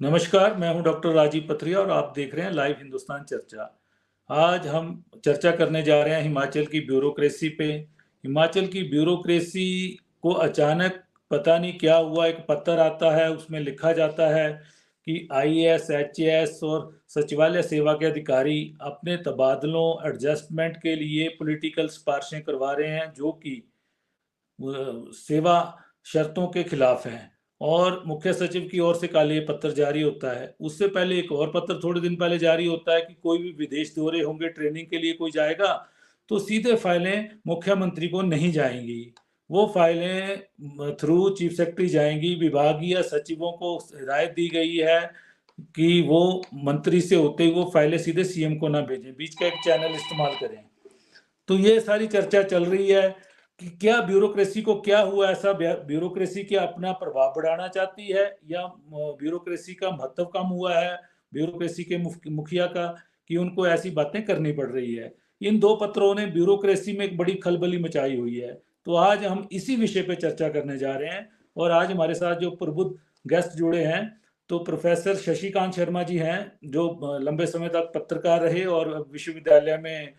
नमस्कार, मैं हूं डॉक्टर राजीव पथरिया और आप देख रहे हैं लाइव हिंदुस्तान चर्चा। आज हम चर्चा करने जा रहे हैं हिमाचल की ब्यूरोक्रेसी पे। हिमाचल की ब्यूरोक्रेसी को अचानक पता नहीं क्या हुआ, एक पत्र आता है, उसमें लिखा जाता है कि आईएएस, एचएएस और सचिवालय सेवा के अधिकारी अपने तबादलों, एडजस्टमेंट के लिए पॉलिटिकल सिफारिशें करवा रहे हैं, जो कि सेवा शर्तों के खिलाफ हैं। और मुख्य सचिव की ओर से कल ये पत्र जारी होता है। उससे पहले एक और पत्र थोड़े दिन पहले जारी होता है कि कोई भी विदेश दौरे होंगे, ट्रेनिंग के लिए कोई जाएगा, तो सीधे फाइलें मुख्यमंत्री को नहीं जाएंगी। वो फाइलें थ्रू चीफ सेक्रेटरी जाएंगी। विभागीय सचिवों को हिदायत दी गई है कि वो मंत्री से होते ही वो फाइलें सीधे सीएम को ना भेजें, बीच का एक चैनल इस्तेमाल करें। तो ये सारी चर्चा चल रही है कि क्या ब्यूरोक्रेसी को क्या हुआ ऐसा, ब्यूरोक्रेसी क्या अपना प्रभाव बढ़ाना चाहती है या ब्यूरोक्रेसी का महत्व कम हुआ है ब्यूरोक्रेसी के मुखिया का, कि उनको ऐसी बातें करनी पड़ रही है। इन दो पत्रों ने ब्यूरोक्रेसी में एक बड़ी खलबली मचाई हुई है। तो आज हम इसी विषय पे चर्चा करने जा रहे हैं और आज हमारे साथ जो प्रबुद्ध गेस्ट जुड़े हैं, तो प्रोफेसर शशिकांत शर्मा जी हैं, जो लंबे समय तक पत्रकार रहे और विश्वविद्यालय में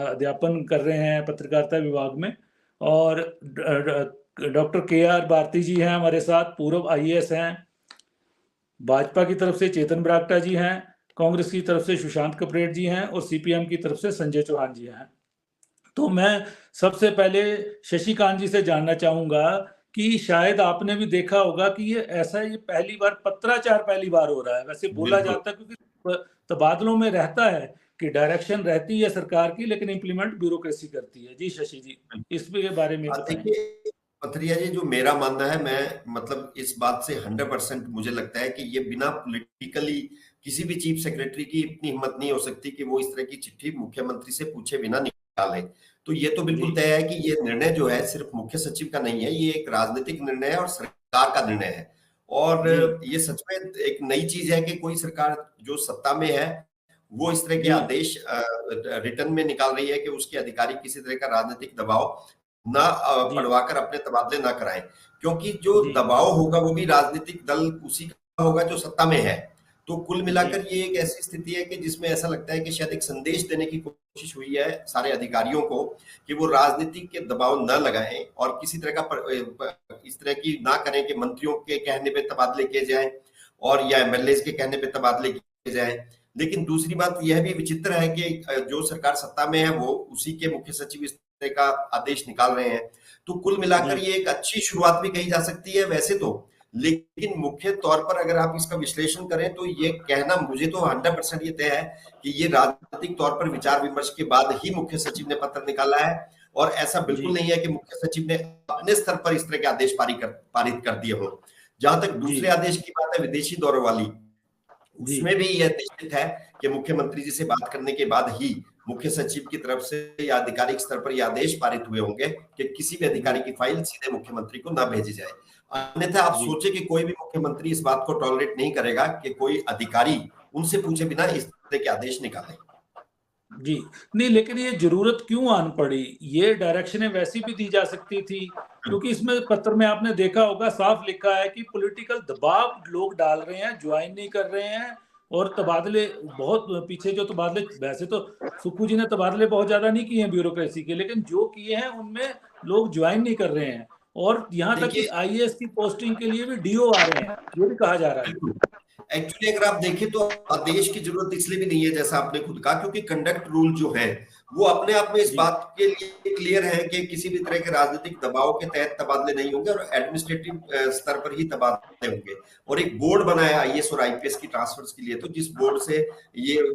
अध्यापन कर रहे हैं पत्रकारिता विभाग में। और डॉक्टर के.आर. भारती जी हैं हमारे साथ, पूर्व आईएएस हैं। भाजपा की तरफ से चेतन बरागटा जी हैं, कांग्रेस की तरफ से सुशांत कपरेट जी हैं और सीपीएम की तरफ से संजय चौहान जी हैं। तो मैं सबसे पहले शशिकांत जी से जानना चाहूंगा कि शायद आपने भी देखा होगा कि ये पहली बार पत्राचार पहली बार हो रहा है। वैसे बोला जाता है क्योंकि तबादलों में रहता है कि डायरेक्शन रहती है सरकार की, लेकिन इंप्लीमेंट ब्यूरोक्रेसी करती है। जी शशि जी, इसके बारे में बताएं। देखिए पथरिया जी, जो मेरा मानना है, मैं मतलब इस बात से 100% मुझे लगता है कि ये बिना पॉलिटिकली किसी भी चीफ सेक्रेटरी की इतनी हिम्मत नहीं हो सकती कि वो इस तरह की चिट्ठी मुख्यमंत्री से पूछे बिना निकाले। तो ये तो बिल्कुल तय है कि ये निर्णय जो है सिर्फ मुख्य सचिव का नहीं है, ये एक राजनीतिक निर्णय है और सरकार का निर्णय है। और ये सच में एक नई चीज है कि कोई सरकार जो सत्ता में है वो इस तरह के आदेश रिटर्न में निकाल रही है कि उसके अधिकारी किसी तरह का राजनीतिक दबाव ना पढ़वाकर अपने तबादले ना कराएं, क्योंकि जो दबाव होगा वो भी राजनीतिक दल उसी का होगा जो सत्ता में है। तो कुल मिलाकर ये एक ऐसी स्थिति है कि जिसमें ऐसा लगता है कि शायद एक संदेश देने की कोशिश हुई है सारे अधिकारियों को कि वो राजनीति के दबाव न लगाएं और किसी तरह का इस तरह की ना करें कि मंत्रियों के कहने पे तबादले किए जाएं और या एमएलए के कहने पे तबादले किए जाएं। लेकिन दूसरी बात यह भी विचित्र है कि जो सरकार सत्ता में है वो उसी के मुख्य सचिव इस तरह का आदेश निकाल रहे हैं। तो कुल मिलाकर ये एक अच्छी शुरुआत भी कही जा सकती है वैसे तो, लेकिन मुख्य तौर पर अगर आप इसका विश्लेषण करें तो ये कहना मुझे तो 100% ये तय है कि ये राजनीतिक तौर पर विचार विमर्श के बाद ही मुख्य सचिव ने पत्र निकाला है। और ऐसा बिल्कुल नहीं है कि मुख्य सचिव ने अपने स्तर पर इस तरह के आदेश पारित कर दिए हो। जहां तक दूसरे आदेश की बात है विदेशी दौरे वाली, उसमें भी यह निश्चित है कि मुख्यमंत्री जी से बात करने के बाद ही मुख्य सचिव की तरफ से या आधिकारिक स्तर पर यह आदेश पारित हुए होंगे कि किसी भी अधिकारी की फाइल सीधे मुख्यमंत्री को ना भेजी जाए। अन्यथा आप सोचे कि कोई भी मुख्यमंत्री इस बात को टॉलरेट नहीं करेगा कि कोई अधिकारी उनसे पूछे बिना इस तरह के आदेश निकाले। जी नहीं, लेकिन ये जरूरत क्यों आन पड़ी? ये डायरेक्शनें वैसी भी दी जा सकती थी, क्योंकि इसमें पत्र में आपने देखा होगा साफ लिखा है कि पॉलिटिकल दबाव लोग डाल रहे हैं, ज्वाइन नहीं कर रहे हैं। और तबादले बहुत पीछे जो तबादले, वैसे तो सुक्खू जी ने तबादले बहुत ज्यादा नहीं किए हैं ब्यूरोक्रेसी के, लेकिन जो किए हैं उनमें लोग ज्वाइन नहीं कर रहे हैं। और यहाँ तक कि आईएएस की पोस्टिंग के लिए भी डीओ आ रहे हैं, ये भी कहा जा रहा है। एक्चुअली अगर आप देखें तो आदेश की जरूरत इसलिए भी नहीं है जैसा आपने खुद कहा, क्योंकि कंडक्ट रूल जो है वो अपने आप में इस बात के लिए क्लियर है कि किसी भी तरह के राजनीतिक दबाव के तहत तबादले नहीं होंगे और एडमिनिस्ट्रेटिव स्तर पर ही तबादले होंगे। और एक बोर्ड बनाया आईएएस और आईपीएस की ट्रांसफर्स के लिए, तो जिस बोर्ड से ये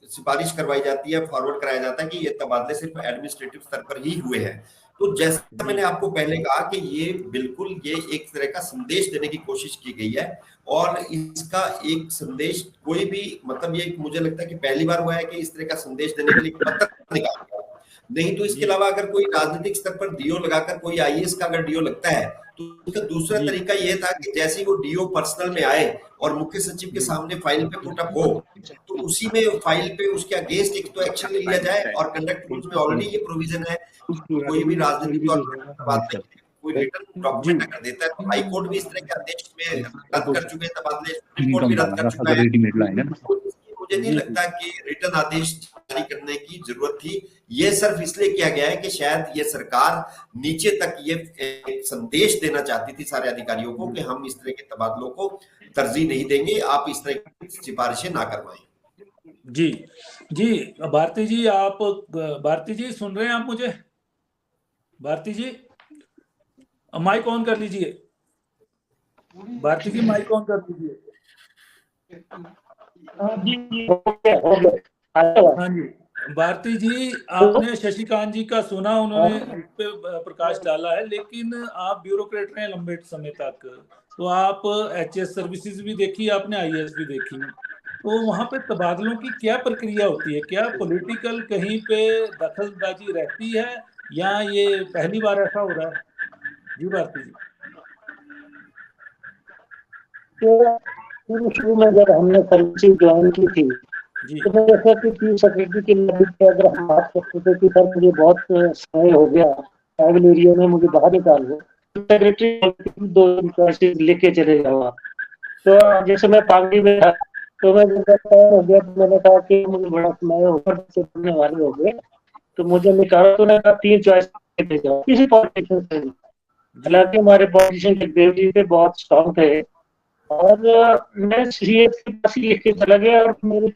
सिफारिश करवाई जाती है, फॉरवर्ड कराया जाता है कि ये तबादले सिर्फ एडमिनिस्ट्रेटिव स्तर पर ही हुए हैं। तो जैसा मैंने आपको पहले कहा कि ये बिल्कुल ये एक तरह का संदेश देने की कोशिश की गई है और इसका एक संदेश कोई भी मतलब ये मुझे लगता है कि पहली बार हुआ है कि इस तरह का संदेश देने के लिए पत्र निकाला गया। नहीं तो इसके अलावा अगर कोई राजनीतिक स्तर पर डीओ लगाकर कोई आईएएस का अगर डीओ लगता है तो उसका दूसरा तरीका यह था कि जैसे ही वो डीओ पर्सनल में आए और मुख्य सचिव के सामने फाइल पे पुटअप हो तो उसी में फाइल पे उसके अगेंस्ट एक तो एक्शन लिया जाए। और कंडक्ट रूल्स में ऑलरेडी ये प्रोविजन है कोई भी राजनीतिक तौर पर कोई रिटर्न डॉक्यूमेंट अगर देता है तो हाईकोर्ट भी इस तरह के आदेश में रद्द कर चुके हैं तबादले, सुप्रीम कोर्ट भी रद्द कर चुका है। मुझे नहीं लगता कि रिटर्न आदेश जारी करने की जरूरत थी। ये सिर्फ इसलिए किया गया है कि शायद ये सरकार नीचे तक ये एक संदेश देना चाहती थी सारे अधिकारियों को कि हम इस तरह के तबादलों को तरजीह नहीं देंगे, आप इस तरह की सिफारिशें ना करवाएं। जी जी, भारती जी, आप भारती जी सुन रहे हैं आप मुझे? भारती जी माइक ऑन कर लीजिए। भारती जी माइक ऑन कर लीजिए। हाँ जी, भारती जी, आपने शशिकांत जी का सुना, उन्होंने इस पे प्रकाश डाला है, लेकिन आप ब्यूरोक्रेट रहे लंबे समय तक, तो आप एचएस सर्विसेज भी देखी, आपने आईएएस भी देखी, तो वहां पे तबादलों की क्या प्रक्रिया होती है? क्या पॉलिटिकल कहीं पे दखलंदाजी रहती है या ये पहली बार ऐसा हो रहा है? जी भारती जी। शुरू में जब हमने सर्विसेज ज्वाइन की थी तो मैं जैसा कि चीफ सेक्रेटरी के लेवल पे अगर हम बात करते थे कि सर मुझे बहुत समय हो गया ट्राइबल एरिया में, मुझे बाहर निकाल दो, सेक्रेटरी 2 चॉइसेस लेके चले जाओ। तो जैसे मैं पागड़ी में था तो मैं जब हो गया तो मैंने कहा कि मुझे बड़ा समय ऊपर से पढ़ने वाले हो गए तो मुझे निकाला, तो मैंने कहा 3 चॉइस लेके जाओ किसी पॉलिटिशियन से। हालांकि हमारे पॉलिटिशियन जगदेव जी पे बहुत स्ट्रॉन्ग थे और मैं सीएस के पास लिख के चला गया और मेरे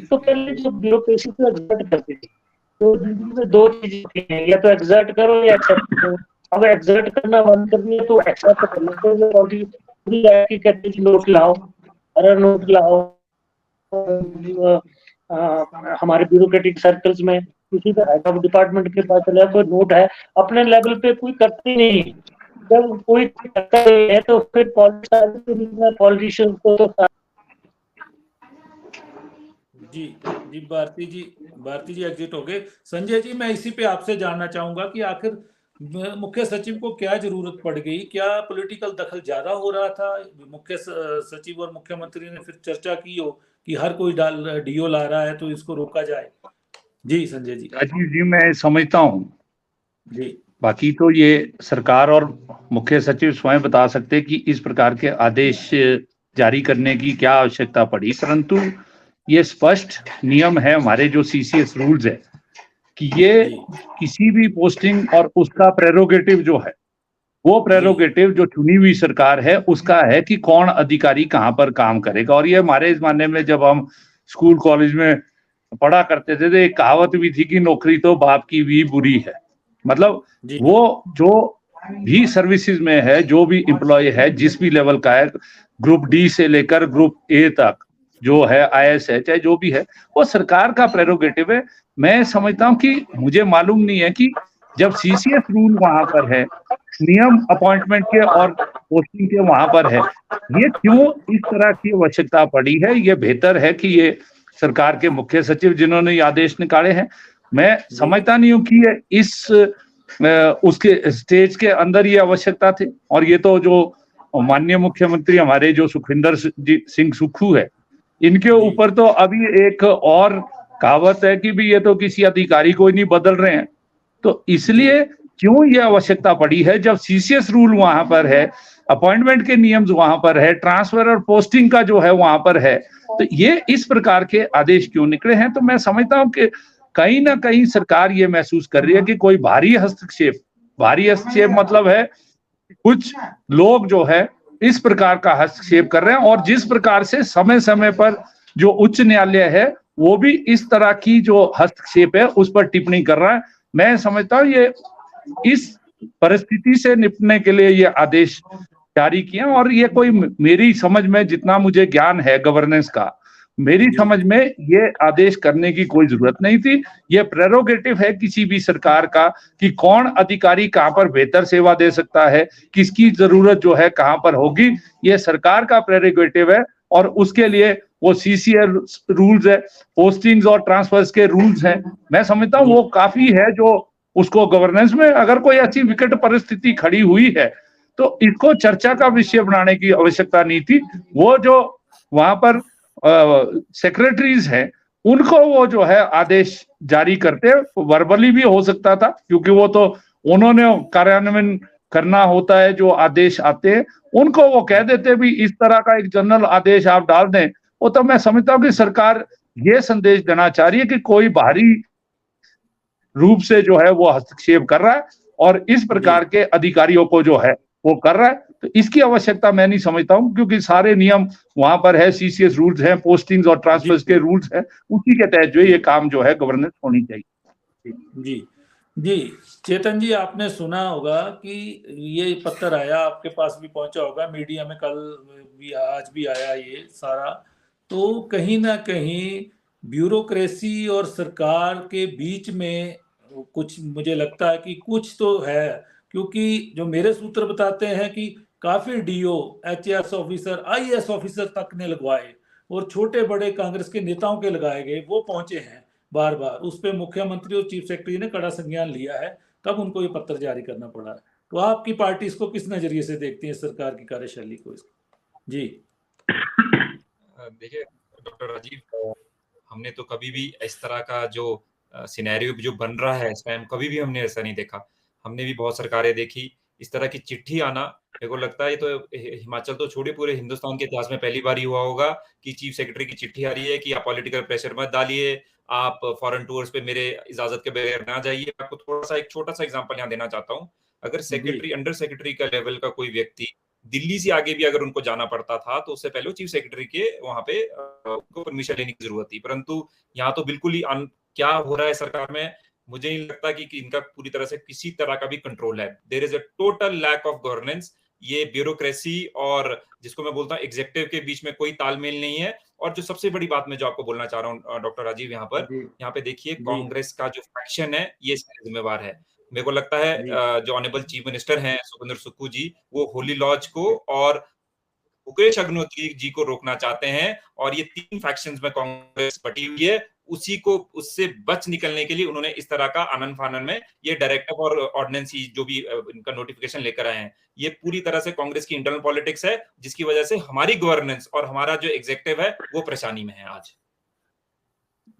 तो पहले जो ब्यूरोक्रेसी को एग्जर्ट करती थी तो जिंदगी में 2 चीजें थी, या तो एग्जर्ट करो या एक्सेप्ट करो। अब एग्जर्ट करना बंद कर दिया तो एक्सेप्ट कर लेते, कहते हैं नोट लाओ, अरे नोट लाओ। हमारे ब्यूरोक्रेटिक सर्कल्स में किसी का हेड ऑफ डिपार्टमेंट के पास चला, कोई नोट है, अपने लेवल पे कोई करते नहीं। जब कोई करता है तो फिर पॉलिटिशियन को तो जी जी, भारती जी एग्जिट हो गए। संजय जी, मैं इसी पे आपसे जानना चाहूंगा कि आखिर मुख्य सचिव को क्या जरूरत पड़ गई? क्या पॉलिटिकल दखल ज्यादा हो रहा था? मुख्य सचिव और मुख्यमंत्री ने फिर चर्चा की हो कि हर कोई डीओ ला रहा है तो इसको रोका जाए? जी संजय जी। राजीव जी, मैं समझता हूँ जी, बाकी तो ये सरकार और मुख्य सचिव स्वयं बता सकते कि इस प्रकार के आदेश जारी करने की क्या आवश्यकता पड़ी, परंतु ये स्पष्ट नियम है हमारे जो सीसीएस रूल्स है कि ये किसी भी पोस्टिंग और उसका प्रेरोगेटिव जो है वो प्रेरोगेटिव जो चुनी हुई सरकार है उसका है कि कौन अधिकारी कहाँ पर काम करेगा। और ये हमारे जमाने में जब हम स्कूल कॉलेज में पढ़ा करते थे तो एक कहावत भी थी कि नौकरी तो बाप की भी बुरी है। मतलब वो जो भी सर्विसेज में है, जो भी एम्प्लॉय है, जिस भी लेवल का है, ग्रुप डी से लेकर ग्रुप ए तक जो है, आईएएस है, चाहे जो भी है, वो सरकार का प्रेरोगेटिव है। मैं समझता हूँ कि मुझे मालूम नहीं है कि जब सीसीएस रूल वहां पर है, नियम अपॉइंटमेंट के और पोस्टिंग के वहां पर है, ये क्यों इस तरह की आवश्यकता पड़ी है। ये बेहतर है कि ये सरकार के मुख्य सचिव जिन्होंने ये आदेश निकाले हैं, मैं समझता नहीं हूँ कि ये इस उसके स्टेज के अंदर ये आवश्यकता थी। और ये तो जो माननीय मुख्यमंत्री हमारे जो सुखविंदर सिंह सुक्खू है, इनके ऊपर तो अभी एक और कहावत है कि भी ये तो किसी अधिकारी को ही नहीं बदल रहे हैं। तो इसलिए क्यों ये आवश्यकता पड़ी है जब सीसीएस रूल वहां पर है, अपॉइंटमेंट के नियम वहां पर है, ट्रांसफर और पोस्टिंग का जो है वहां पर है, तो ये इस प्रकार के आदेश क्यों निकले हैं। तो मैं समझता हूं कि कहीं ना कहीं सरकार ये महसूस कर रही है कि कोई भारी हस्तक्षेप मतलब है कुछ लोग जो है इस प्रकार का हस्तक्षेप कर रहे हैं, और जिस प्रकार से समय समय पर जो उच्च न्यायालय है वो भी इस तरह की जो हस्तक्षेप है उस पर टिप्पणी कर रहा है। मैं समझता हूँ ये इस परिस्थिति से निपटने के लिए ये आदेश जारी किए, और ये कोई मेरी समझ में, जितना मुझे ज्ञान है गवर्नेंस का, मेरी समझ में ये आदेश करने की कोई जरूरत नहीं थी। ये प्रेरोगेटिव है किसी भी सरकार का कि कौन अधिकारी कहां पर बेहतर सेवा दे सकता है, किसकी जरूरत जो है कहां पर होगी, ये सरकार का प्रेरोगेटिव है। और उसके लिए वो सीसीएस रूल्स है, पोस्टिंग्स और ट्रांसफर्स के रूल्स हैं, मैं समझता हूँ वो काफी है। जो उसको गवर्नेंस में अगर कोई अच्छी विकट परिस्थिति खड़ी हुई है तो इसको चर्चा का विषय बनाने की आवश्यकता नहीं थी। वो जो वहां पर सेक्रेटरीज हैं उनको वो जो है आदेश जारी करते, वर्बली भी हो सकता था क्योंकि वो तो उन्होंने कार्यान्वयन करना होता है, जो आदेश आते हैं उनको वो कह देते भी इस तरह का एक जनरल आदेश आप डाल दें। वो तो मैं समझता हूँ कि सरकार ये संदेश देना चाह रही है कि कोई बाहरी रूप से जो है वो हस्तक्षेप कर रहा है और इस प्रकार के अधिकारियों को जो है वो कर रहा है। तो इसकी आवश्यकता मैं नहीं समझता हूँ, क्योंकि सारे नियम वहां पर है, सीसीएस रूल्स हैं, पोस्टिंग्स और ट्रांसफर्स के रूल्स हैं, उसी के तहत जो ये काम जो है गवर्नेंस होनी चाहिए। जी जी चेतन जी, आपने सुना होगा कि ये पत्र आया, आपके पास भी पहुंचा होगा, मीडिया में कल भी आज भी आया ये सारा। तो कहीं ना कहीं ब्यूरोक्रेसी और सरकार के बीच में कुछ, मुझे लगता है कि कुछ तो है, क्योंकि जो मेरे सूत्र बताते हैं कि काफी DO, HAS officer, IAS officer तक ने लगवाए और छोटे बड़े कांग्रेस के नेताओं के लगाए गए, वो पहुंचे हैं बार बार। उस पर मुख्यमंत्री और चीफ सेक्रेटरी ने कड़ा संज्ञान लिया है, तब उनको ये पत्र जारी करना पड़ा है। तो आपकी पार्टी इसको किस नजरिए से देखती है, सरकार की कार्यशैली को इसको? जी देखिए डॉक्टर राजीव, हमने तो कभी भी इस तरह का जो सिनेरियो जो बन रहा है इस टाइम, कभी भी हमने ऐसा नहीं देखा। हमने भी बहुत सरकारें देखी, इस तरह की चिट्ठी आना, मेरे को लगता है ये तो हिमाचल तो छोड़िए, पूरे हिंदुस्तान के इतिहास में पहली बार ही हुआ होगा कि चीफ सेक्रेटरी की चिट्ठी आ रही है कि आप पॉलिटिकल प्रेशर मत डालिए, आप फॉरेन टूर्स पे मेरे इजाजत के बगैर ना जाइए। आपको थोड़ा सा एक छोटा सा एग्जांपल यहाँ देना चाहता हूँ। अगर सेक्रेटरी, अंडर सेक्रेटरी का लेवल का कोई व्यक्ति दिल्ली से आगे भी अगर उनको जाना पड़ता था तो उससे पहले चीफ सेक्रेटरी के वहां पे उनको परमिशन लेने की जरूरत थी। परंतु यहाँ तो बिल्कुल ही क्या हो रहा है सरकार में, मुझे नहीं लगता कि इनका पूरी तरह से किसी तरह का भी कंट्रोल है। There is a total lack of governance. ये ब्यूरोक्रेसी और जिसको मैं बोलता हूँ एग्जीक्यूटिव के बीच में कोई तालमेल नहीं है। और जो सबसे बड़ी बात मैं जो आपको बोलना चाह रहा हूँ डॉक्टर राजीव, यहाँ पे देखिए कांग्रेस का जो फैक्शन है ये इसमें जिम्मेवार है। मेरे को लगता है जो ऑनरेबल चीफ मिनिस्टर हैं सुखविंदर सुक्खू जी, वो होली लॉज को और मुकेश अग्निहोत्री जी को रोकना चाहते हैं। और ये तीन फैक्शंस में कांग्रेस बटी हुई है, उसी को उससे बच निकलने के लिए उन्होंने इस तरह का आनन फानन में ये डायरेक्टिव और ऑर्डिनेंस जो भी इनका नोटिफिकेशन लेकर आए हैं, ये पूरी तरह से कांग्रेस की इंटरनल पॉलिटिक्स है, जिसकी वजह से हमारी गवर्नेंस और हमारा जो एग्जीक्यूटिव है वो परेशानी में है आज।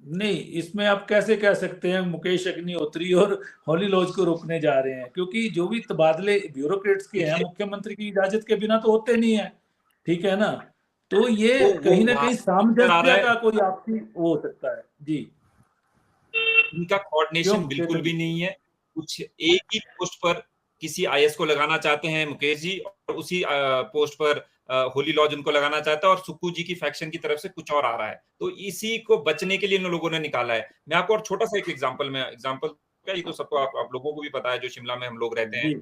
नहीं, इसमें आप कैसे कह सकते हैं मुकेश अग्निहोत्री और होली लॉज को रोकने जा रहे हैं, क्योंकि जो भी तबादले ब्यूरोक्रेट्स के हैं मुख्यमंत्री की इजाजत के बिना तो होते नहीं है, ठीक है ना? तो ये कहीं ना कहीं सामंजस्य का कोई आपसी हो सकता है। जी, इनका कोऑर्डिनेशन बिल्कुल भी नहीं है। कुछ एक ही पोस्ट पर किसी आईएएस को लगाना चाहते हैं मुकेश जी, और उसी पोस्ट पर होली लॉज उनको लगाना चाहता है, और सुक्खू जी की फैक्शन की तरफ से कुछ और आ रहा है। तो इसी को बचने के लिए इन लोगों ने निकाला है। मैं आपको और छोटा सा एक एग्जांपल क्या, ये तो सबको आप लोगों को भी पता है जो शिमला में हम लोग रहते हैं,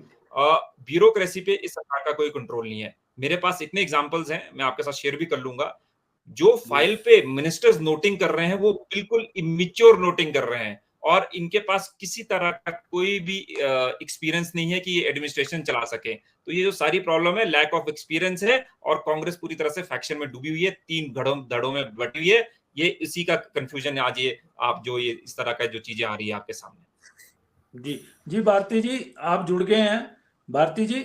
ब्यूरोक्रेसी पे इस सरकार का कोई कंट्रोल नहीं है। मेरे पास इतने एग्जांपल्स हैं, मैं आपके साथ शेयर भी कर लूंगा। जो फाइल पे मिनिस्टर्स नोटिंग कर रहे हैं वो बिल्कुल इमेच्योर नोटिंग कर रहे हैं, और इनके पास किसी तरह का कोई भी एक्सपीरियंस नहीं है कि ये एडमिनिस्ट्रेशन चला सके। तो ये जो सारी प्रॉब्लम है, लैक ऑफ एक्सपीरियंस है, और कांग्रेस पूरी तरह से फैक्शन में डूबी हुई है, तीन धड़ों में बटी हुई है। ये इसी का कंफ्यूजन है आज, ये आप जो ये इस तरह का जो चीजें आ रही है आपके सामने। जी भारती जी आप जुड़ गए हैं। भारती जी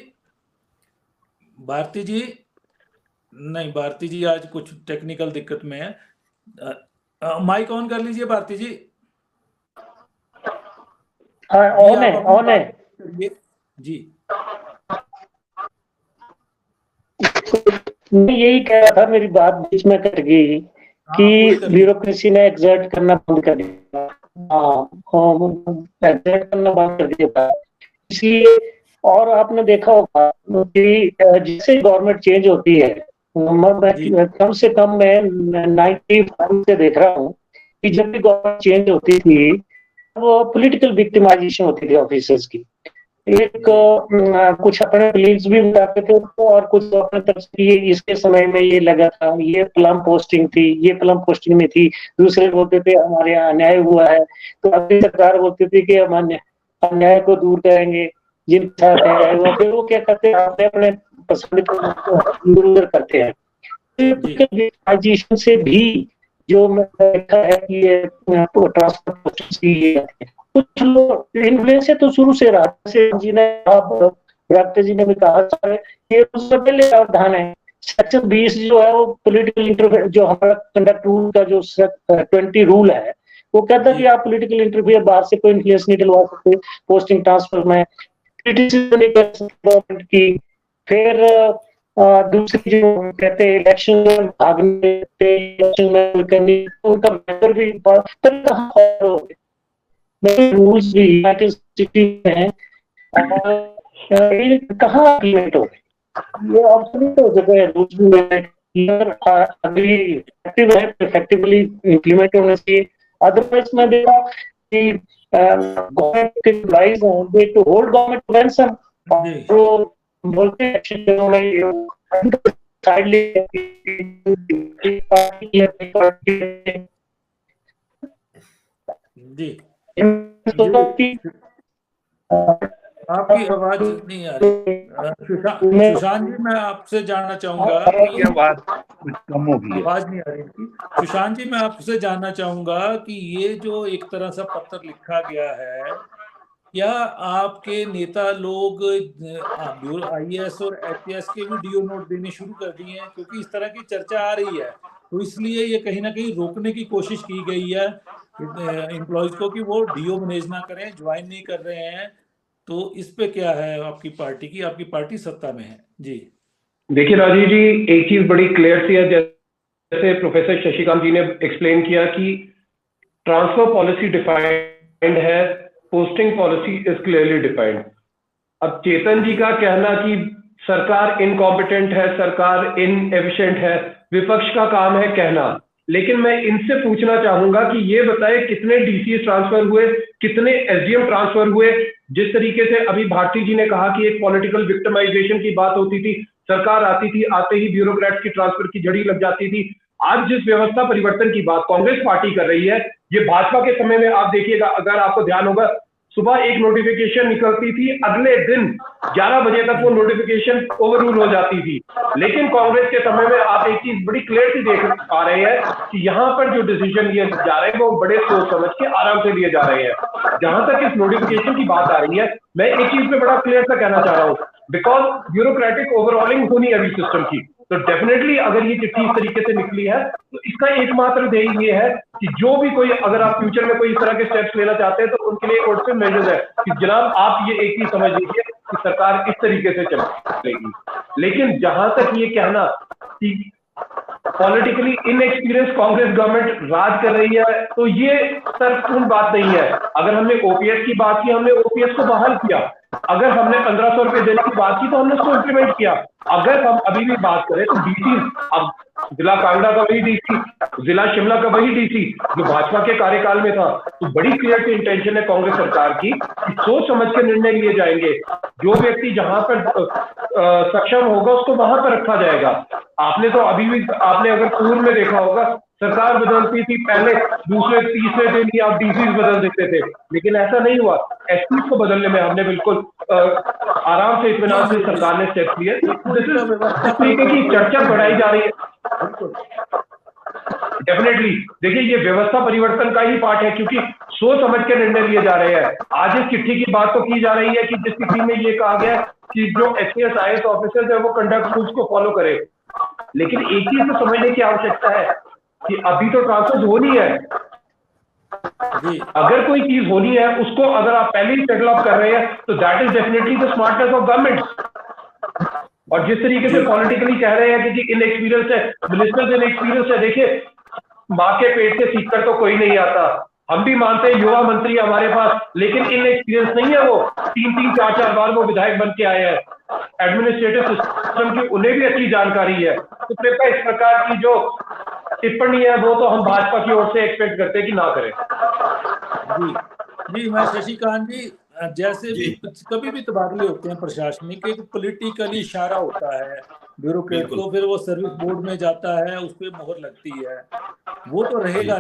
नहीं, भारती जी आज कुछ टेक्निकल दिक्कत में है। माइक ऑन कर लीजिए भारती जी। ऑन है जी। मैं यही कह रहा था, मेरी बात बीच में कट गई कि ब्यूरोक्रेसी ने एग्जर्ट करना बंद कर दिया। एग्जर्ट करना बंद कर दिया इसलिए। और आपने देखा होगा कि जैसे गवर्नमेंट चेंज होती है, कम से कम मैं 95 से देख रहा हूँ कि जब भी गवर्नमेंट चेंज होती थी वो पॉलिटिकल विक्टिमाइजेशन होती थी ऑफिसर्स की। एक कुछ अपने कलीग्स भी बताते थे और कुछ अपने तरफ से ये इसके समय में ये लगा था, ये प्लम पोस्टिंग थी, ये प्लम पोस्टिंग में थी। दूसरे बोलते थे हमारे यहाँ अन्याय हुआ है, तो अभी सरकार बोलती थी कि हम अन्याय को दूर करेंगे, जिनके साथ अन्याय हुआ फिर वो क्या करते हैं, अपने पसंद को करते हैं। विक्टिमाइजेशन से भी जो मैंने देखा है कि ये ट्रांसफर कुछ लोग इन्फ्लुएंस से तो शुरू से रहा, जैसे जी ने डॉक्टर जी ने भी कहा, ये उससे पहले प्रावधान है। सेक्शन 20 जो है वो पॉलिटिकल इंटरफेरेंस, जो हमारा कंडक्ट रूल का जो 20 रूल है, वो कहता है कि आप पॉलिटिकल इंटरव्यू बाहर से कोई इन्फ्लुएंस नहीं डलवा सकते पोस्टिंग ट्रांसफर में, क्रिटिसिज्म नहीं कर सकते गवर्नमेंट की। फिर दूसरी जो कहते हैं इलेक्शन में भागने, इलेक्शन में करनी, उनका मैटर भी रूल्स भी यूनाइटेड सिटी में है, कहाँ इम्प्लीमेंट हो गए, ये ऑब्सोल्यूट हो चुका है। रूल्स भी अभी इफेक्टिवली इम्प्लीमेंट होना चाहिए। अदरवाइज मैं देखा कि गवर्नमेंट के एम्प्लॉइज हैं, they to hold government to ransom, तो बोलते हैं एक्शन में साइड ले जी। जी आपकी आवाज नहीं आ रही सुशांत जी, मैं आपसे जानना चाहूंगा कि आवाज कुछ कम हो गई है, आवाज नहीं आ रही थी। सुशांत जी, मैं आपसे जानना चाहूंगा कि ये जो एक तरह से पत्र लिखा गया है, क्या आपके नेता लोग IAS और HAS के भी डीओ नोट देने शुरू कर दिए हैं? क्योंकि इस तरह की चर्चा आ रही है, तो इसलिए ये कहीं ना कहीं रोकने की कोशिश की गई है एम्प्लॉयज को कि वो डीओ मैनेज ना करें, ज्वाइन नहीं कर रहे हैं। तो इस पे क्या है आपकी पार्टी की? आपकी पार्टी सत्ता में है जी। देखिए राजीव जी, एक चीज बड़ी क्लियर सी है, जैसे प्रोफेसर शशिकांत जी ने एक्सप्लेन किया कि ट्रांसफर पॉलिसी डिफाइंड है, posting policy is clearly defined. अब चेतन जी का कहना कि सरकार इनकॉम्पिटेंट है, सरकार इनएफिशिएंट है, विपक्ष का काम है कहना, लेकिन मैं इनसे पूछना चाहूंगा कि ये बताए कितने डीसी ट्रांसफर हुए, कितने एसडीएम ट्रांसफर हुए। जिस तरीके से अभी भारती जी ने कहा कि एक पॉलिटिकल विक्टिमाइजेशन की बात होती थी, सरकार आती थी, आते ही ब्यूरोक्रेट्स की ट्रांसफर की झड़ी लग जाती थी। आज जिस व्यवस्था परिवर्तन की बात कांग्रेस पार्टी कर रही है, ये भाजपा के समय में आप देखिएगा, अगर आपको ध्यान होगा, सुबह एक नोटिफिकेशन निकलती थी, अगले दिन 11 बजे तक वो नोटिफिकेशन ओवररूल हो जाती थी। लेकिन कांग्रेस के समय में आप एक चीज बड़ी क्लियर सी देख पा रहे हैं कि यहाँ पर जो डिसीजन लिए जा रहे हैं वो बड़े सोच समझ के आराम से लिए जा रहे हैं। जहां तक इस नोटिफिकेशन की बात आ रही है, मैं एक चीज पे बड़ा क्लियर सा कहना चाह रहा हूँ, बिकॉज ब्यूरोक्रेटिक ओवरऑलिंग होनी है अभी सिस्टम की, तो डेफिनेटली अगर ये चिट्ठी इस तरीके से निकली है तो इसका एकमात्र ध्येय ये है कि जो भी कोई, अगर आप फ्यूचर में कोई इस तरह के स्टेप्स लेना चाहते हैं तो उनके लिए कोर्टिव मेजर्स है कि जनाब आप ये एक ही समझ लीजिए कि सरकार इस तरीके से चलेगी। लेकिन जहां तक ये कहना कि पॉलिटिकली इनएक्सपीरियंस कांग्रेस गवर्नमेंट राज कर रही है, तो ये तर्कपूर्ण बात नहीं है। अगर हमने ओपीएस की बात की, हमने ओपीएस को बहाल किया। अगर हमने 1500 रुपए देने की बात की तो हमने उसको इंप्लीमेंट किया। अगर हम अभी भी बात करें तो डीसी, अब जिला कांगड़ा का वही डीसी, जिला शिमला का वही डीसी जो भाजपा के कार्यकाल में था, तो बड़ी क्लियर सी इंटेंशन है कांग्रेस सरकार की कि सोच समझ के निर्णय लिए जाएंगे। जो व्यक्ति जहां पर सक्षम होगा उसको वहां पर रखा जाएगा। आपने तो अभी भी, आपने अगर पूर्व में देखा होगा, सरकार बदलती थी, पहले दूसरे तीसरे दिन ही आप डीसी बदल देते थे, लेकिन ऐसा नहीं हुआ। एसपी को बदलने में हमने बिल्कुल आराम से, इत्मीनान से सरकार ने स्टेप लिए। इस तरीके की चर्चा बढ़ाई जा रही है। डेफिनेटली देखिए, ये व्यवस्था परिवर्तन का ही पार्ट है, क्योंकि सोच समझ के निर्णय लिए जा रहे हैं। आज इस चिट्ठी की बात तो की जा रही है कि जिस चिट्ठी में ये कहा गया कि जो HAS IAS ऑफिसर्स है वो कंडक्ट रूल्स को फॉलो करे, लेकिन एक चीज तो समझने की आवश्यकता है कि अभी तो ट्रांसफर होनी है। अगर कोई चीज होनी है उसको अगर आप पहले ही सेटल अप कर रहे हैं तो that is definitely the smartness of government. और जिस तरीके से पॉलिटिकली कह रहे हैं कि इनएक्सपीरियंस है, मिनिस्टर्स इनएक्सपीरियंस है, देखिए माँ के पेट से सीखकर तो कोई नहीं आता। हम भी मानते हैं युवा मंत्री हमारे पास, लेकिन इनएक्सपीरियंस नहीं है वो। 3-3, 4-4 बार वो विधायक बन के आए हैं। एडमिनिस्ट्रेटिव सिस्टम की उन्हें भी अच्छी जानकारी है। तो कृपया इस प्रकार की जो टिप्पणी है वो तो हम भाजपा की ओर से एक्सपेक्ट करते हैं कि ना करें। जी, मैं शशिकांत जी, जैसे भी कभी भी तबादले होते हैं प्रशासनिक, एक पॉलिटिकली इशारा होता है ब्यूरोक्रेट को, फिर वो सर्विस बोर्ड में जाता है, उस पर मोहर लगती है। वो तो रहेगा,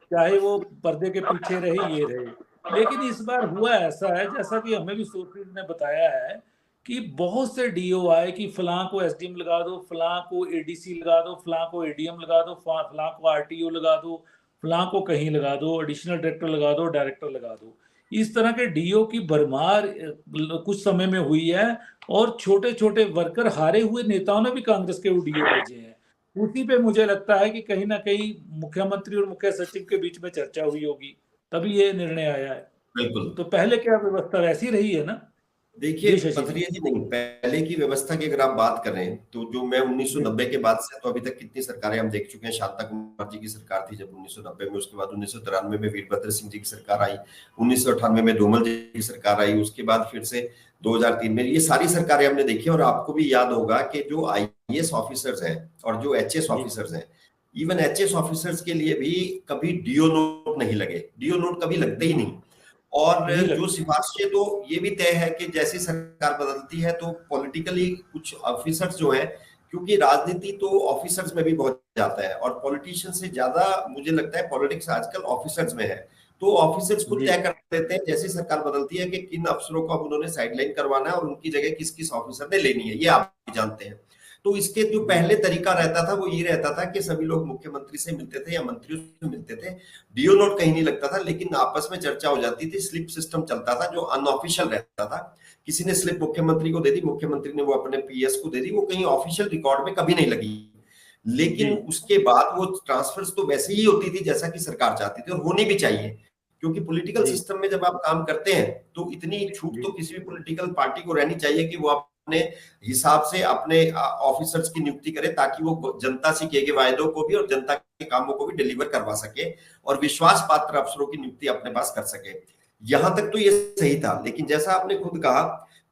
चाहे वो पर्दे के पीछे रहे, ये रहे। लेकिन इस बार हुआ ऐसा है, जैसा कि हमें भी सोर्सेज ने बताया है, कि बहुत से डीओ आए कि फलां को एसडीएम लगा दो, फलां को एडीसी लगा दो, फलां को एडीएम लगा दो, फलां को आरटीओ लगा दो, फलां को कहीं लगा दो, एडिशनल डायरेक्टर लगा दो, डायरेक्टर लगा दो। इस तरह के डीओ की भरमार कुछ समय में हुई है, और छोटे छोटे वर्कर, हारे हुए नेताओं ने भी कांग्रेस के डीओ भेजे हैं। उसी पे मुझे लगता है कि कहीं ना कहीं मुख्यमंत्री और मुख्य सचिव के बीच में चर्चा हुई होगी, तभी ये निर्णय आया है। बिल्कुल। तो पहले क्या व्यवस्था वैसी रही है ना? देखिए पथरिया जी, नहीं, पहले की व्यवस्था की अगर आप बात करें तो जो मैं 1990 के बाद से तो अभी तक कितनी सरकारें हम देख चुके हैं। शांता कुमार जी की सरकार थी जब 1990 में, उसके बाद 1993 में वीरभद्र सिंह जी की सरकार आई, 1998 में धूमल जी की सरकार आई, उसके बाद फिर से 2003 में, ये सारी सरकारें हमने देखी। और आपको भी याद होगा कि जो IAS ऑफिसर्स हैं और जो HS ऑफिसर्स हैं, इवन HS ऑफिसर्स के लिए भी कभी DO नोट नहीं लगे, DO नोट कभी लगते ही नहीं। और जो सिफारिशें, तो ये भी तय है कि जैसी सरकार बदलती है तो पॉलिटिकली कुछ ऑफिसर्स जो है, क्योंकि राजनीति तो ऑफिसर्स में भी बहुत जाता है और पॉलिटिशियन से ज्यादा मुझे लगता है पॉलिटिक्स आजकल ऑफिसर्स में है। तो ऑफिसर्स खुद तय कर देते हैं जैसी सरकार बदलती है कि किन अफसरों को अब उन्होंने साइडलाइन करवाना है और उनकी जगह किस किस ऑफिसर ने लेनी है, ये आप जानते हैं। तो इसके जो पहले तरीका रहता था वो ये रहता था कि सभी लोग मुख्यमंत्री से मिलते थे या मंत्रियों से मिलते थे, DO नोट कहीं नहीं लगता था, लेकिन आपस में चर्चा हो जाती थी, स्लिप सिस्टम चलता था जो अनऑफिशियल रहता था। किसी ने स्लिप मुख्यमंत्री को दे दी, मुख्यमंत्री ने वो अपने PS को दे दी, वो कहीं ऑफिशियल रिकॉर्ड में कभी नहीं लगी। लेकिन उसके बाद वो ट्रांसफर्स तो वैसे ही होती थी जैसा कि सरकार चाहती थी और होनी भी चाहिए, क्योंकि पॉलिटिकल सिस्टम में जब आप काम करते हैं तो इतनी छूट तो किसी भी पॉलिटिकल पार्टी को रहनी चाहिए कि वो अपने हिसाब से अपने ऑफिसर्स की नियुक्ति करे, ताकि वो जनता से किए गए वायदों को भी और जनता के कामों को भी डिलीवर करवा सके और विश्वास पात्र अफसरों की नियुक्ति अपने पास कर सके। यहां तक तो ये सही था, लेकिन जैसा आपने खुद कहा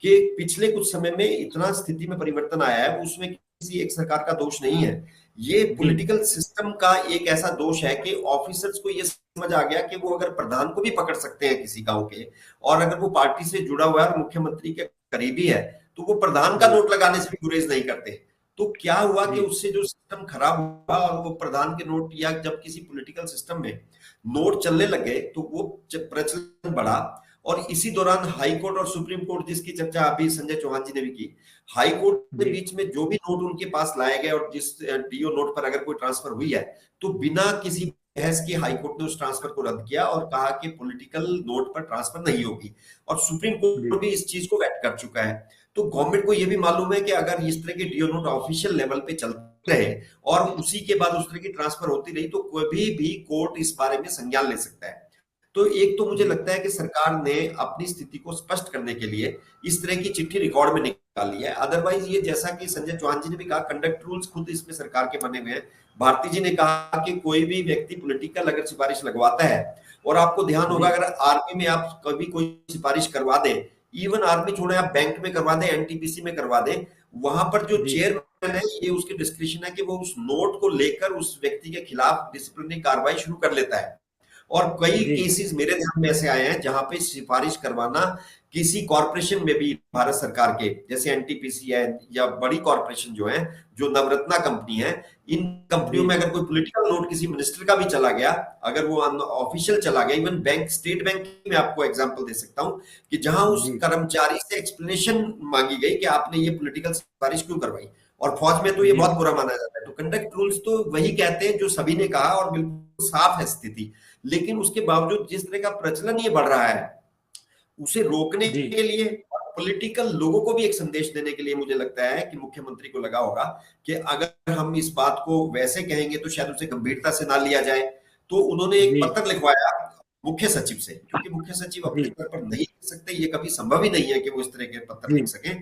कि पिछले कुछ समय में इतना स्थिति में परिवर्तन आया है, उसमें किसी एक सरकार का दोष नहीं है। ये पॉलिटिकल सिस्टम का एक ऐसा दोष है कि ऑफिसर्स को ये समझ आ गया कि वो अगर प्रधान को भी पकड़ सकते हैं किसी गांव के, और अगर वो पार्टी से जुड़ा हुआ है और मुख्यमंत्री के करीबी है, तो वो प्रधान का नोट लगाने से भी गुरेज नहीं करते। तो क्या हुआ कि उससे जो सिस्टम खराब हुआ और वो प्रधान के नोट, या जब किसी पॉलिटिकल सिस्टम में नोट चलने लगे तो वो प्रचलन बढ़ा। और इसी दौरान हाई कोर्ट और सुप्रीम कोर्ट, जिसकी चर्चा अभी संजय चौहान जी ने भी की, हाई कोर्ट के बीच में जो भी नोट उनके पास लाए गए और जिस DO नोट पर अगर कोई ट्रांसफर हुई है तो बिना किसी बहस की हाई कोर्ट ने उस ट्रांसफर को रद्द किया और कहा कि पॉलिटिकल नोट पर ट्रांसफर नहीं होगी। और सुप्रीम कोर्ट भी इस चीज को वेट कर चुका है। तो गवर्नमेंट को यह भी मालूम है कि अगर इस तरह के DO नोट ऑफिशियल लेवल पे चलते रहे और उसी के बाद उस तरह की ट्रांसफर होती रही तो कोई भी कोर्ट इस बारे में संज्ञान ले सकता है। तो एक तो मुझे लगता है कि सरकार ने अपनी स्थिति को स्पष्ट करने के लिए इस तरह की चिट्ठी रिकॉर्ड में निकाली है। अदरवाइज ये, जैसा कि संजय चौहान जी ने भी कहा, कंडक्ट रूल्स खुद इसमें सरकार के बने हुए हैं। भारती जी ने कहा कि कोई भी व्यक्ति पॉलिटिकल अगर सिफारिश लगवाता है, और आपको ध्यान होगा अगर आर्मी में आप कभी कोई सिफारिश करवा दें, इवन आर्मी छोड़े आप बैंक में करवा दें, NTPC में करवा दें, वहां पर जो चेयरमैन है ये उसकी डिस्क्रिप्शन है कि वो उस नोट को लेकर उस व्यक्ति के खिलाफ डिसिप्लिनरी कार्रवाई शुरू कर लेता है। और कई केसेस मेरे ध्यान में ऐसे आए हैं जहां पे सिफारिश करवाना किसी कॉर्पोरेशन में भी, भारत सरकार के जैसे NTPC है या बड़ी कॉर्पोरेशन जो है, जो नवरत्ना कंपनी है, इन कंपनियों में अगर कोई पॉलिटिकल नोट किसी मिनिस्टर का भी चला गया, अगर वो ऑफिशियल चला गया, इवन बैंक, स्टेट बैंक में आपको एग्जांपल दे सकता हूं कि जहां उस कर्मचारी से एक्सप्लेनेशन मांगी गई कि आपने ये पॉलिटिकल सिफारिश क्यों करवाई, और फौज में तो ये बहुत बुरा माना जाता है। तो कंडक्ट रूल्स तो वही कहते हैं जो सभी ने कहा और बिल्कुल साफ है स्थिति। लेकिन उसके बावजूद जिस तरह का प्रचलन ये बढ़ रहा है, उसे रोकने के लिए पॉलिटिकल लोगों को भी एक संदेश देने के लिए मुझे लगता है कि मुख्यमंत्री को लगा होगा कि अगर हम इस बात को वैसे कहेंगे तो शायद उसे गंभीरता से ना लिया जाए। तो उन्होंने एक पत्र लिखवाया मुख्य सचिव से, क्योंकि मुख्य सचिव अपने स्तर पर नहीं लिख सकते, ये कभी संभव ही नहीं है कि वो इस तरह के पत्र लिख सके।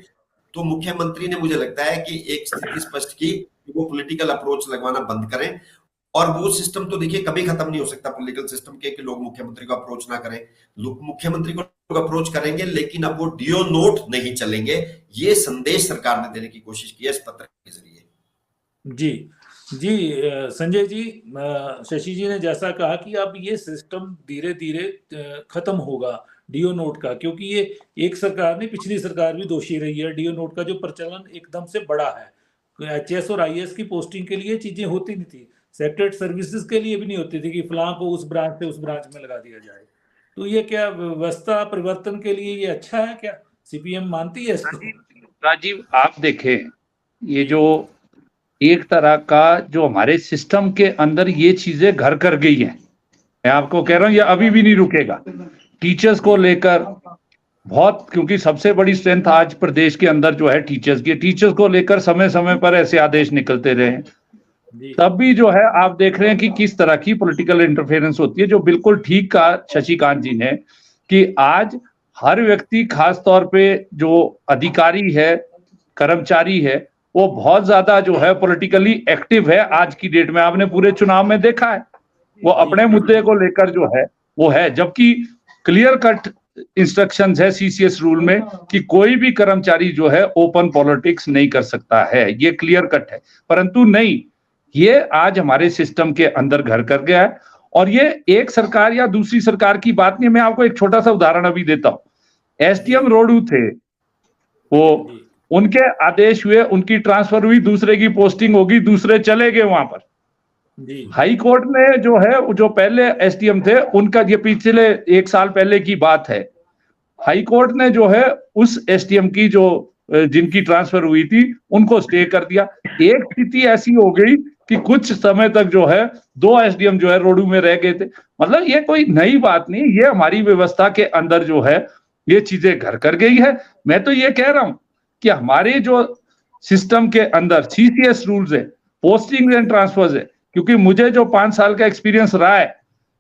तो मुख्यमंत्री ने, मुझे लगता है कि एक स्थिति स्पष्ट की कि वो पॉलिटिकल अप्रोच लगवाना बंद करें। और वो सिस्टम तो देखिए कभी खत्म नहीं हो सकता पॉलिटिकल सिस्टम के कि लोग मुख्यमंत्री को अप्रोच ना करें। लोग मुख्यमंत्री को अप्रोच करेंगे, लेकिन अब वो DO नोट नहीं चलेंगे। ये संदेश सरकार ने देने की कोशिश की है इस पत्र के जरिए। जी संजय जी, शशि जी ने जैसा कहा कि अब ये सिस्टम धीरे धीरे खत्म होगा DO नोट का, क्योंकि ये एक सरकार नहीं, पिछली सरकार भी दोषी रही है। DO नोट का जो प्रचलन एकदम से बढ़ा है, HS और IAS की पोस्टिंग के लिए चीजें होती नहीं थी, सेक्रेट सर्विसेज के लिए भी नहीं होती थी कि फलां को उस ब्रांच से उस ब्रांच में लगा दिया जाए। तो ये क्या व्यवस्था परिवर्तन के लिए ये अच्छा है? क्या CPM मानती है इसको? राजीव, आप देखें, ये जो एक तरह का जो हमारे सिस्टम के अंदर ये चीजें घर कर गई हैं, मैं आपको कह रहा हूं, ये अभी भी नहीं रुकेगा। टीचर्स को लेकर बहुत, क्योंकि सबसे बड़ी स्ट्रेंथ आज प्रदेश के अंदर जो है टीचर्स की, टीचर्स को लेकर समय समय पर ऐसे आदेश निकलते रहे तब भी जो है आप देख रहे हैं कि किस तरह की पॉलिटिकल इंटरफेरेंस होती है। जो बिल्कुल ठीक कहा शशिकांत जी ने कि आज हर व्यक्ति, खास तौर पे जो अधिकारी है, कर्मचारी है, वो बहुत ज्यादा जो है पॉलिटिकली एक्टिव है आज की डेट में। आपने पूरे चुनाव में देखा है, वो अपने मुद्दे को लेकर जो है वो है, जबकि क्लियर कट इंस्ट्रक्शंस है सीसीएस रूल में कि कोई भी कर्मचारी जो है ओपन पॉलिटिक्स नहीं कर सकता है, ये क्लियर कट है। परंतु नहीं, ये आज हमारे सिस्टम के अंदर घर कर गया है। और ये एक सरकार या दूसरी सरकार की बात नहीं। मैं आपको एक छोटा सा उदाहरण अभी देता हूं। एसडीएम रोडू थे, वो उनके आदेश हुए, उनकी ट्रांसफर हुई, दूसरे की पोस्टिंग होगी, दूसरे चले गए वहां पर। हाई कोर्ट ने जो है, जो पहले एसडीएम थे उनका, ये पिछले 1 साल पहले की बात है, हाई कोर्ट ने जो है उस एसडीएम की जो जिनकी ट्रांसफर हुई थी उनको स्टे कर दिया। एक स्थिति ऐसी हो गई कि कुछ समय तक जो है 2 एसडीएम जो है रोडू में रह गए थे। मतलब ये कोई नई बात नहीं, ये हमारी व्यवस्था के अंदर जो है ये चीजें घर कर गई है। मैं तो ये कह रहा हूं कि हमारे जो सिस्टम के अंदर सीसीएस रूल्स है, पोस्टिंग एंड ट्रांसफर्स है, क्योंकि मुझे जो 5 साल का एक्सपीरियंस रहा है,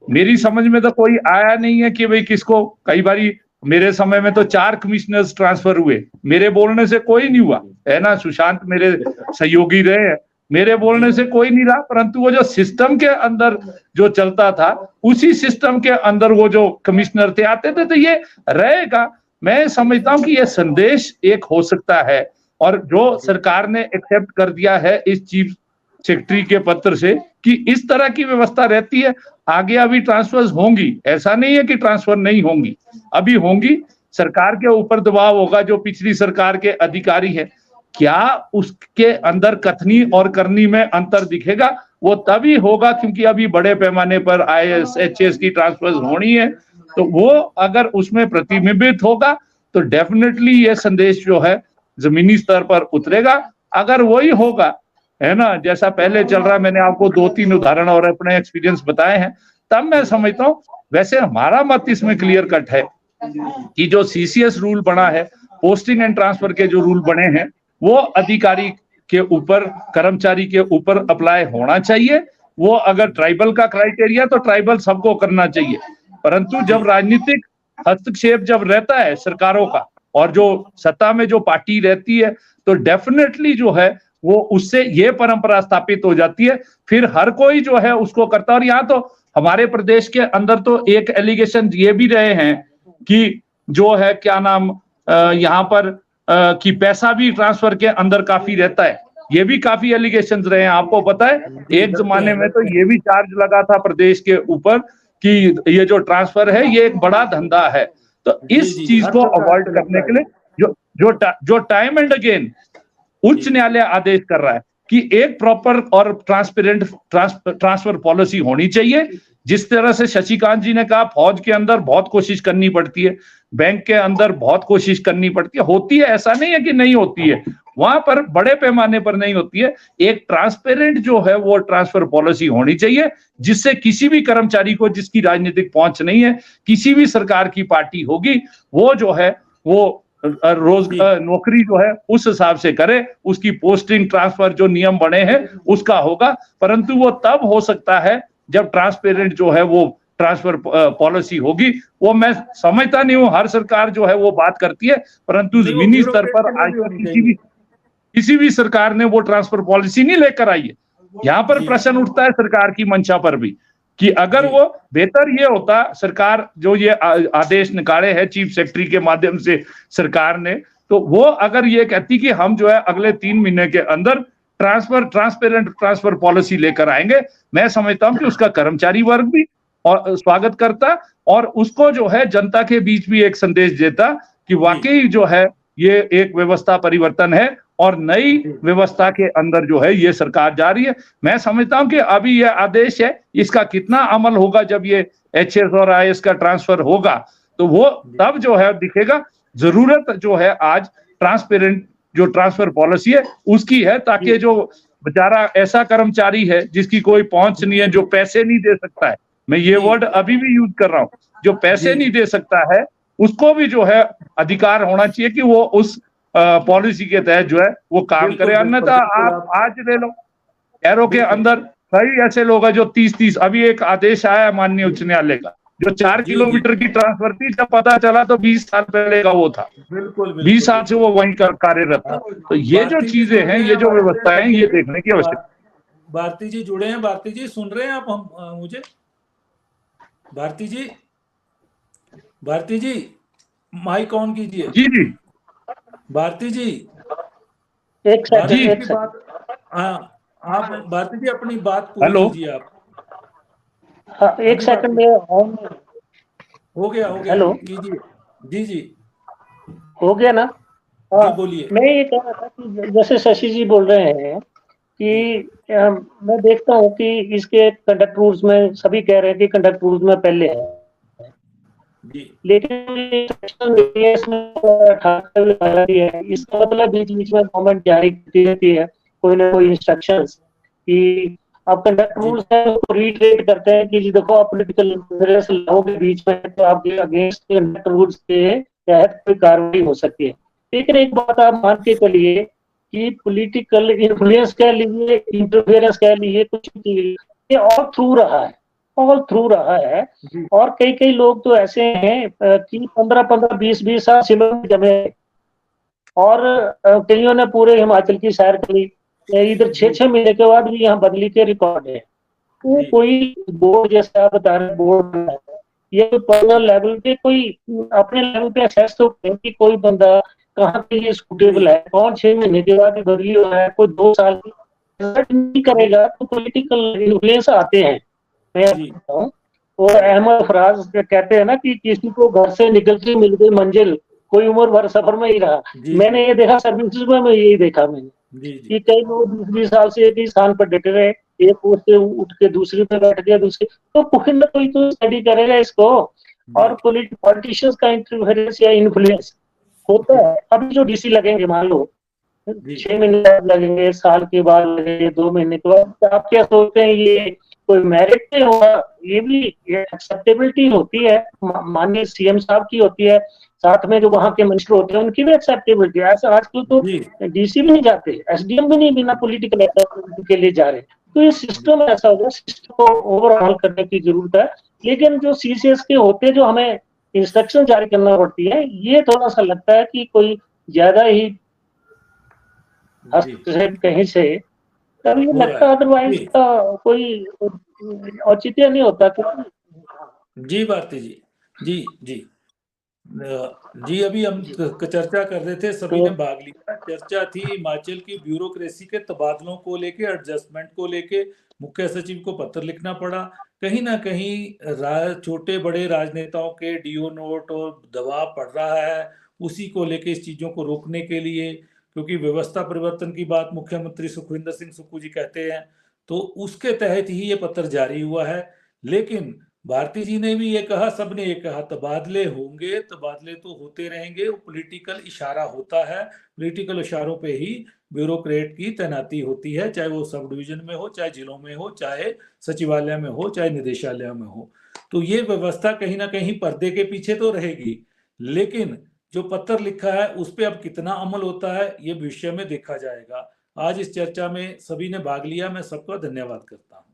मेरी समझ में तो कोई आया नहीं है कि भाई किसको, कई बारी मेरे समय में तो 4 कमिश्नर्स ट्रांसफर हुए, मेरे बोलने से कोई नहीं हुआ, है ना। सुशांत मेरे सहयोगी रहे हैं, मेरे बोलने से कोई नहीं रहा, परंतु वो जो सिस्टम के अंदर जो चलता था, उसी सिस्टम के अंदर वो जो कमिश्नर थे आते थे, तो ये रहेगा। मैं समझता हूं कि ये संदेश एक हो सकता है, और जो सरकार ने एक्सेप्ट कर दिया है इस चीफ सेक्रेटरी के पत्र से कि इस तरह की व्यवस्था रहती है, आगे अभी ट्रांसफर्स होंगी, ऐसा नहीं है कि ट्रांसफर नहीं होंगी, अभी होंगी। सरकार के ऊपर दबाव होगा, जो पिछली सरकार के अधिकारी हैं, क्या उसके अंदर कथनी और करनी में अंतर दिखेगा? वो तभी होगा क्योंकि अभी बड़े पैमाने पर आईएएस एचएएस की ट्रांसफर्स होनी है, तो वो अगर उसमें प्रतिबिंबित होगा तो डेफिनेटली ये संदेश जो है जमीनी स्तर पर उतरेगा। अगर वही होगा, है ना, जैसा पहले चल रहा है, मैंने आपको 2-3 उदाहरण और अपने एक्सपीरियंस बताए हैं, तब मैं समझता हूं। वैसे हमारा मत इसमें क्लियर कट है कि जो सीसीएस रूल बना है, पोस्टिंग एंड ट्रांसफर के जो रूल बने हैं, वो अधिकारी के ऊपर, कर्मचारी के ऊपर अप्लाई होना चाहिए। वो अगर ट्राइबल का क्राइटेरिया तो ट्राइबल सबको करना चाहिए, परंतु जब राजनीतिक हस्तक्षेप जब रहता है सरकारों का, और जो सत्ता में जो पार्टी रहती है, तो डेफिनेटली जो है वो उससे ये परंपरा स्थापित हो जाती है, फिर हर कोई जो है उसको करता है। और यहाँ तो हमारे प्रदेश के अंदर तो एक एलिगेशन ये भी रहे हैं कि जो है क्या नाम, यहाँ पर कि पैसा भी ट्रांसफर के अंदर काफी रहता है, ये भी काफी एलिगेशंस रहे हैं। आपको पता है एक जमाने में तो ये भी चार्ज लगा था प्रदेश के ऊपर कि ये जो ट्रांसफर है ये एक बड़ा धंधा है। तो इस चीज को अवॉइड करने के लिए जो टाइम एंड अगेन उच्च न्यायालय आदेश कर रहा है कि एक प्रॉपर और ट्रांसपेरेंट ट्रांसफर पॉलिसी होनी चाहिए। जिस तरह से शशिकांत जी ने कहा, फौज के अंदर बहुत कोशिश करनी पड़ती है, बैंक के अंदर बहुत कोशिश करनी पड़ती है, होती है, ऐसा नहीं है कि नहीं होती है, वहां पर बड़े पैमाने पर नहीं होती है। एक ट्रांसपेरेंट जो है वो ट्रांसफर पॉलिसी होनी चाहिए, जिससे किसी भी कर्मचारी को, जिसकी राजनीतिक पहुंच नहीं है, किसी भी सरकार की पार्टी होगी, वो जो है वो नौकरी जो है उस हिसाब से करे, उसकी पोस्टिंग ट्रांसफर जो नियम बने हैं उसका होगा। परंतु वो तब हो सकता है जब ट्रांसपेरेंट जो है वो ट्रांसफर पॉलिसी होगी। वो मैं समझता नहीं हूं हर सरकार जो है वो बात करती है, परंतु जमीनी स्तर पर आज किसी भी सरकार ने वो ट्रांसफर पॉलिसी नहीं लेकर आई है। यहाँ पर प्रश्न उठता है सरकार की मंशा पर भी कि अगर वो बेहतर ये होता, सरकार जो ये आदेश निकाले हैं चीफ सेक्रेटरी के माध्यम से सरकार ने, तो वो अगर ये कहती कि हम जो है अगले 3 महीने के अंदर ट्रांसपेरेंट ट्रांसफर पॉलिसी लेकर आएंगे, मैं समझता हूं कि उसका कर्मचारी वर्ग भी और स्वागत करता, और उसको जो है जनता के बीच भी एक संदेश देता कि वाकई जो है ये एक व्यवस्था परिवर्तन है और नई व्यवस्था के अंदर जो है ये सरकार जा रही है। मैं समझता हूं कि अभी ये आदेश है, इसका कितना अमल होगा जब ये एचएएस और आईएएस का ट्रांसफर होगा, तो वो तब जो है दिखेगा। जरूरत जो है आज ट्रांसपेरेंट जो ट्रांसफर पॉलिसी है उसकी है, ताकि जो बेचारा ऐसा कर्मचारी है जिसकी कोई पहुंच नहीं है, जो पैसे नहीं दे सकता है, मैं ये वर्ड अभी भी यूज कर रहा हूं, जो पैसे नहीं दे सकता है, उसको भी जो है अधिकार होना चाहिए कि वो उस पॉलिसी के तहत जो है वो काम करे। अन्यथा आप आज ले लो, कैरो के अंदर कई ऐसे लोग हैं जो 30-30, अभी एक आदेश आया माननीय उच्च न्यायालय का, जो 4 किलोमीटर की ट्रांसफर थी, जब पता चला तो 20 साल पहले का वो था। बिल्कुल 20 साल से वो वहीं कार्यरत था। तो ये जो चीजें हैं, ये जो व्यवस्था है, ये देखने की आवश्यकता। भारती जी जुड़े हैं। भारती जी सुन रहे हैं आप मुझे? भारती जी, भारती जी माइक ऑन कीजिए। जी जी भारती जी, एक सेकंड। आप भारती जी अपनी बात पूरी कीजिए आप। हाँ, एक सेकंड में ऑन हो गया हेलो, कीजिए। जी जी हो गया ना? हाँ, बोलिए। मैं ये कह रहा था कि जैसे शशि जी बोल रहे हैं कि मैं देखता हूँ कि इसके कंडक्ट रूल्स में सभी कह रहे हैं कि कंडक्ट रूल्स में पहले है, लेकिन इसका मतलब बीच बीच में गवर्नमेंट जारी करती रहती है कोई ना कोई इंस्ट्रक्शंस कि आप कंडक्ट रूल्स है तो रीट्रेट करते हैं कि जी देखो आप पोलिटिकल इंटरेस्ट लाओगे बीच में तो आपके अगेंस्ट कंडक्ट रूल्स के तहत कोई कार्रवाई हो सकती है। लेकिन एक बात आप मान के चलिए कि पॉलिटिकल इन्फ्लुएंस कह लीजिए, इंटरफेरेंस कह लीजिए, कुछ ये ऑल थ्रू रहा है और कई कई लोग तो ऐसे हैं कि 15-15, 20-20 साल शिमला में जमे और कईयों ने पूरे हिमाचल की सैर करी, इधर 6-6 महीने के बाद भी यहाँ बदली के रिकॉर्ड है। तो कोई बोर्ड जैसे आप बता रहे बोर्ड ये पर्सनल लेवल पे कोई अपने लेवल पे असेस तो करें कि कोई बंदा कहाँ पे ये सूटेबल है, कौन 6 महीने के बाद बदली हुआ है, कोई 2 साल नहीं करेगा तो पॉलिटिकल इन्फ्लुएंस आते हैं। मैं और अहमद फराज कहते हैं ना कि किसी को घर से निकलती मिल गई मंजिल, कोई उम्र भर सफर में ही रहा। मैंने ये देखा सर्विसेज में, मैं यही देखा मैंने कि कई लोग 20-20 साल से एक ही स्थान पर डटे रहे, एक पोस्ट से उठ के दूसरी पे बैठ गया, दूसरी, तो कोई ना कोई तो स्टडी करेगा इसको। और पॉलिटिशियंस का इंटरफेरेंस या इन्फ्लुएंस होता है। अभी जो डीसी लगेंगे मान लो 6 महीने लगेंगे, साल के बाद लगेंगे, 2 महीने के बाद, आप क्या सोचते हैं ये कोई मेरिट पे होगा? ये भी एक्सेप्टेबिलिटी होती है, माननीय सीएम साहब की होती है, साथ में जो वहां के मिनिस्टर होते हैं उनकी भी एक्सेप्टेबिलिटी है। ऐसा आजकल तो डीसी भी नहीं जाते, एसडीएम भी नहीं बिना पॉलिटिकल एक्टिविटी के लिए जा रहे। तो ये सिस्टम ऐसा होगा, सिस्टम को ओवरऑल करने की जरूरत है। लेकिन जो सीसीएस के होते हैं, जो हमें इंस्ट्रक्शन जारी करना पड़ती है, ये थोड़ा सा लगता है कि कोई ज्यादा ही हस्तक्षेप कहीं से तभी लगता है, अदरवाइज का कोई औचित्य नहीं होता। जी भारती जी, जी जी जी अभी हम चर्चा कर रहे थे, सभी ने भाग लिया। चर्चा थी हिमाचल की ब्यूरोक्रेसी के तबादलों को लेके, एडजस्टमेंट को लेके। मुख्य सचिव को पत्र लिखना पड़ा। कहीं ना कहीं छोटे बड़े राजनेताओं के डीओ नोट और दबाव पड़ रहा है उसी को लेके, इस चीजों को रोकने के लिए, क्योंकि व्यवस्था परिवर्तन की बात मुख्यमंत्री सुखविंदर सिंह सुक्खू जी कहते हैं, तो उसके तहत ही ये पत्र जारी हुआ है। लेकिन भारती जी ने भी ये कहा, सबने ये कहा, तबादले होंगे, तबादले तो होते रहेंगे, वो पॉलिटिकल इशारा होता है, पॉलिटिकल इशारों पे ही ब्यूरोक्रेट की तैनाती होती है, चाहे वो सब डिवीजन में हो, चाहे जिलों में हो, चाहे सचिवालय में हो, चाहे निदेशालय में हो। तो ये व्यवस्था कहीं ना कहीं पर्दे के पीछे तो रहेगी, लेकिन जो पत्र लिखा है उस पर अब कितना अमल होता है ये भविष्य में देखा जाएगा। आज इस चर्चा में सभी ने भाग लिया, मैं सबका धन्यवाद करता हूँ।